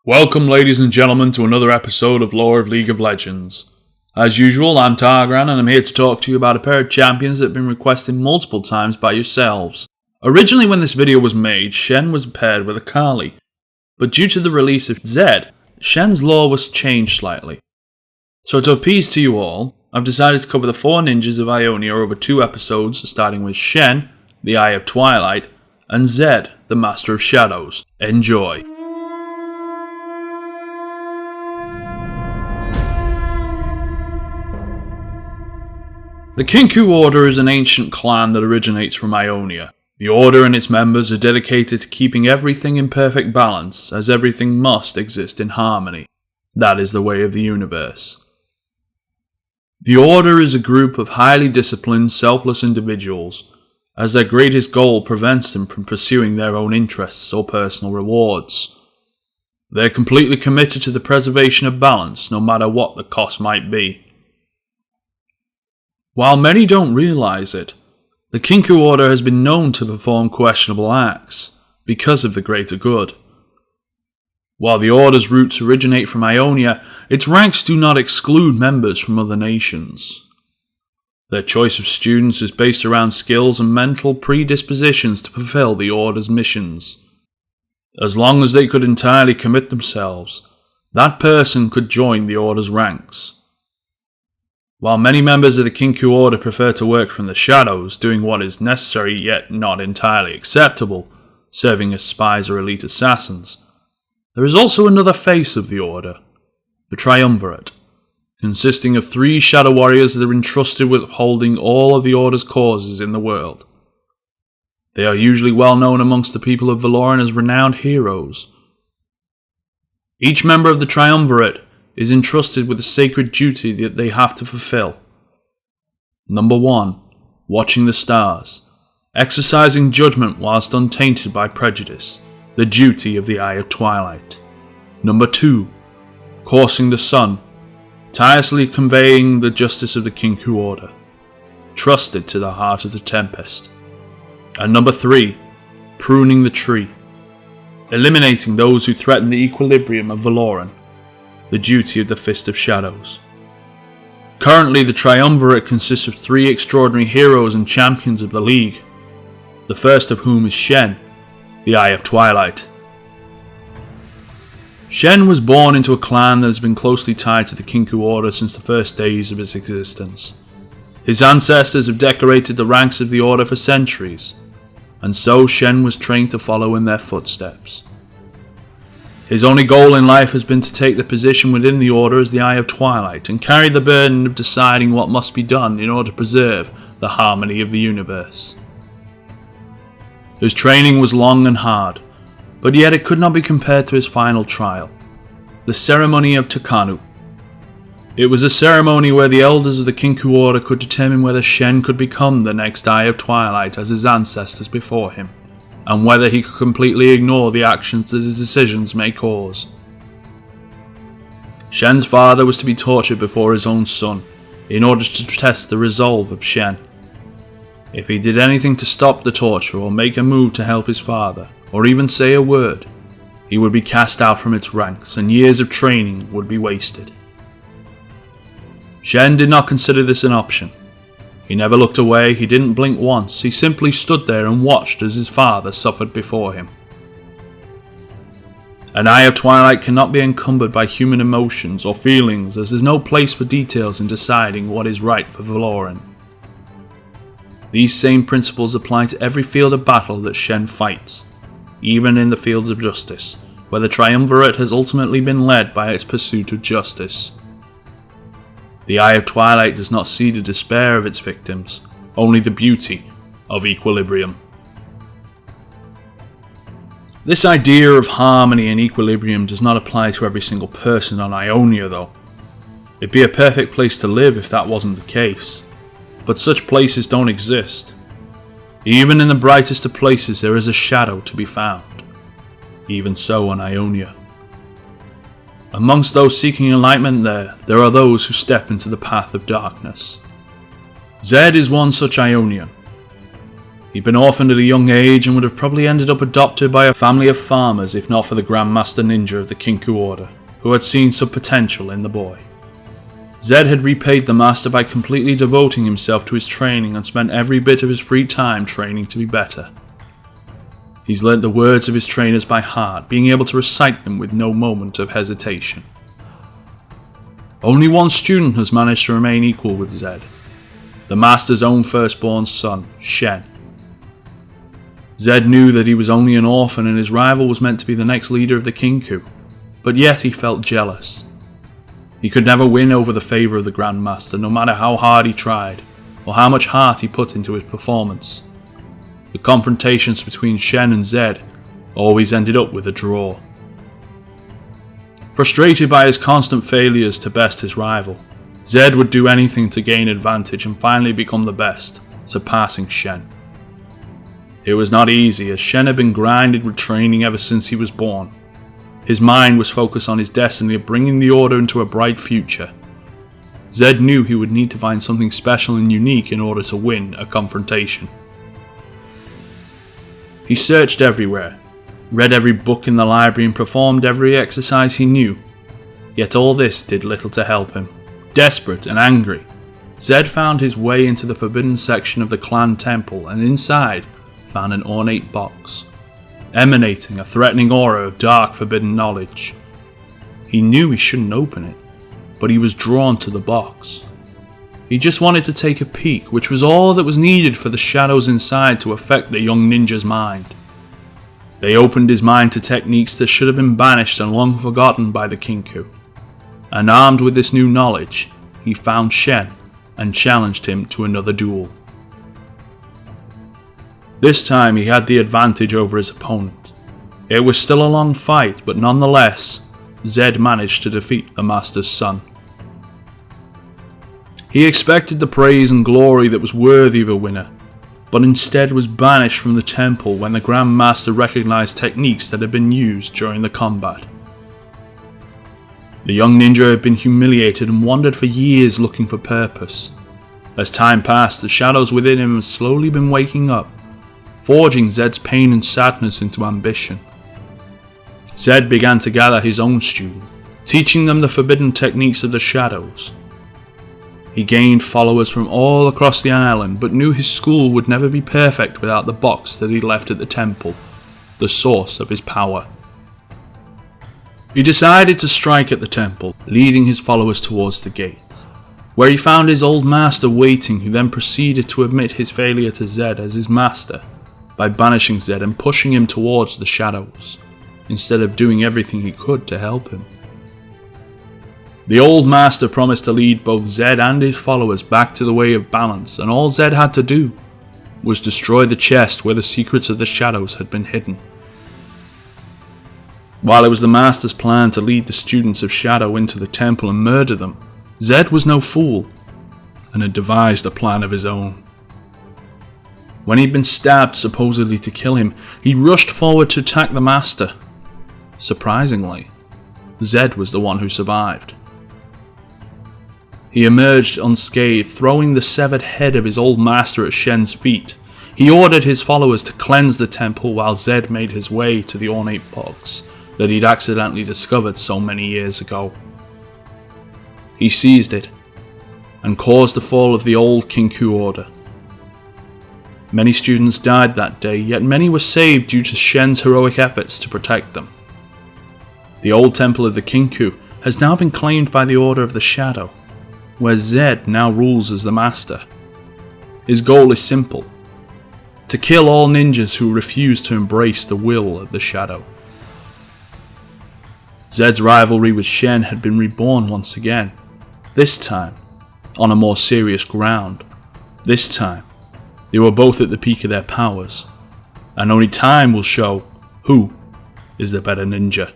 Welcome, ladies and gentlemen, to another episode of Lore of League of Legends. As usual, I'm Targran, and I'm here to talk to you about a pair of champions that have been requested multiple times by yourselves. Originally, when this video was made, Shen was paired with Akali, but due to the release of Zed, Shen's lore was changed slightly. So to appease to you all, I've decided to cover the 4 ninjas of Ionia over 2 episodes, starting with Shen, the Eye of Twilight, and Zed, the Master of Shadows. Enjoy! The Kinkou Order is an ancient clan that originates from Ionia. The Order and its members are dedicated to keeping everything in perfect balance, as everything must exist in harmony. That is the way of the universe. The Order is a group of highly disciplined, selfless individuals, as their greatest goal prevents them from pursuing their own interests or personal rewards. They are completely committed to the preservation of balance, no matter what the cost might be. While many don't realise it, the Kinkou Order has been known to perform questionable acts because of the greater good. While the Order's roots originate from Ionia, its ranks do not exclude members from other nations. Their choice of students is based around skills and mental predispositions to fulfill the Order's missions. As long as they could entirely commit themselves, that person could join the Order's ranks. While many members of the Kinkou Order prefer to work from the shadows, doing what is necessary yet not entirely acceptable, serving as spies or elite assassins, there is also another face of the Order, the Triumvirate, consisting of 3 shadow warriors that are entrusted with upholding all of the Order's causes in the world. They are usually well known amongst the people of Valoran as renowned heroes. Each member of the Triumvirate is entrusted with a sacred duty that they have to fulfill. Number 1. Watching the stars. Exercising judgment whilst untainted by prejudice. The duty of the Eye of Twilight. Number 2. Coursing the sun. Tirelessly conveying the justice of the Kinkou Order. Trusted to the heart of the tempest. And number 3. Pruning the tree. Eliminating those who threaten the equilibrium of Valoran. The duty of the Fist of Shadows. Currently, the Triumvirate consists of 3 extraordinary heroes and champions of the League, the first of whom is Shen, the Eye of Twilight. Shen was born into a clan that has been closely tied to the Kinkou Order since the first days of its existence. His ancestors have decorated the ranks of the Order for centuries, and so Shen was trained to follow in their footsteps. His only goal in life has been to take the position within the Order as the Eye of Twilight and carry the burden of deciding what must be done in order to preserve the harmony of the universe. His training was long and hard, but yet it could not be compared to his final trial, the ceremony of Takanu. It was a ceremony where the elders of the Kinkou Order could determine whether Shen could become the next Eye of Twilight as his ancestors before him, and whether he could completely ignore the actions that his decisions may cause. Shen's father was to be tortured before his own son, in order to test the resolve of Shen. If he did anything to stop the torture or make a move to help his father, or even say a word, he would be cast out from its ranks and years of training would be wasted. Shen did not consider this an option. He never looked away, he didn't blink once, he simply stood there and watched as his father suffered before him. An Eye of Twilight cannot be encumbered by human emotions or feelings, as there's no place for details in deciding what is right for Valoran. These same principles apply to every field of battle that Shen fights, even in the fields of justice, where the Triumvirate has ultimately been led by its pursuit of justice. The Eye of Twilight does not see the despair of its victims, only the beauty of equilibrium. This idea of harmony and equilibrium does not apply to every single person on Ionia though. It'd be a perfect place to live if that wasn't the case, but such places don't exist. Even in the brightest of places there is a shadow to be found. Even so on Ionia. Amongst those seeking enlightenment there are those who step into the path of darkness. Zed is one such Ionian. He'd been orphaned at a young age and would have probably ended up adopted by a family of farmers if not for the Grandmaster Ninja of the Kinkou Order, who had seen some potential in the boy. Zed had repaid the master by completely devoting himself to his training and spent every bit of his free time training to be better. He's learnt the words of his trainers by heart, being able to recite them with no moment of hesitation. Only one student has managed to remain equal with Zed, the master's own firstborn son, Shen. Zed knew that he was only an orphan and his rival was meant to be the next leader of the Kinkou, but yet he felt jealous. He could never win over the favour of the Grandmaster, no matter how hard he tried, or how much heart he put into his performance. The confrontations between Shen and Zed always ended up with a draw. Frustrated by his constant failures to best his rival, Zed would do anything to gain advantage and finally become the best, surpassing Shen. It was not easy, as Shen had been grinded with training ever since he was born. His mind was focused on his destiny of bringing the Order into a bright future. Zed knew he would need to find something special and unique in order to win a confrontation. He searched everywhere, read every book in the library and performed every exercise he knew, yet all this did little to help him. Desperate and angry, Zed found his way into the forbidden section of the clan temple and inside found an ornate box, emanating a threatening aura of dark forbidden knowledge. He knew he shouldn't open it, but he was drawn to the box. He just wanted to take a peek, which was all that was needed for the shadows inside to affect the young ninja's mind. They opened his mind to techniques that should have been banished and long forgotten by the Kinkou. And armed with this new knowledge, he found Shen and challenged him to another duel. This time he had the advantage over his opponent. It was still a long fight, but nonetheless, Zed managed to defeat the Master's son. He expected the praise and glory that was worthy of a winner, but instead was banished from the temple when the Grand Master recognized techniques that had been used during the combat. The young ninja had been humiliated and wandered for years looking for purpose. As time passed, the shadows within him had slowly been waking up, forging Zed's pain and sadness into ambition. Zed began to gather his own students, teaching them the forbidden techniques of the shadows. He gained followers from all across the island, but knew his school would never be perfect without the box that he left at the temple, the source of his power. He decided to strike at the temple, leading his followers towards the gates, where he found his old master waiting, who then proceeded to admit his failure to Zed as his master by banishing Zed and pushing him towards the shadows, instead of doing everything he could to help him. The old master promised to lead both Zed and his followers back to the way of balance, and all Zed had to do was destroy the chest where the secrets of the shadows had been hidden. While it was the master's plan to lead the students of Shadow into the temple and murder them, Zed was no fool and had devised a plan of his own. When he'd been stabbed supposedly to kill him, he rushed forward to attack the master. Surprisingly, Zed was the one who survived. He emerged unscathed, throwing the severed head of his old master at Shen's feet. He ordered his followers to cleanse the temple while Zed made his way to the ornate box that he'd accidentally discovered so many years ago. He seized it and caused the fall of the old Kinkou Order. Many students died that day, yet many were saved due to Shen's heroic efforts to protect them. The old temple of the Kinkou has now been claimed by the Order of the Shadow, where Zed now rules as the master. His goal is simple: to kill all ninjas who refuse to embrace the will of the Shadow. Zed's rivalry with Shen had been reborn once again, this time on a more serious ground. This time, they were both at the peak of their powers, and only time will show who is the better ninja.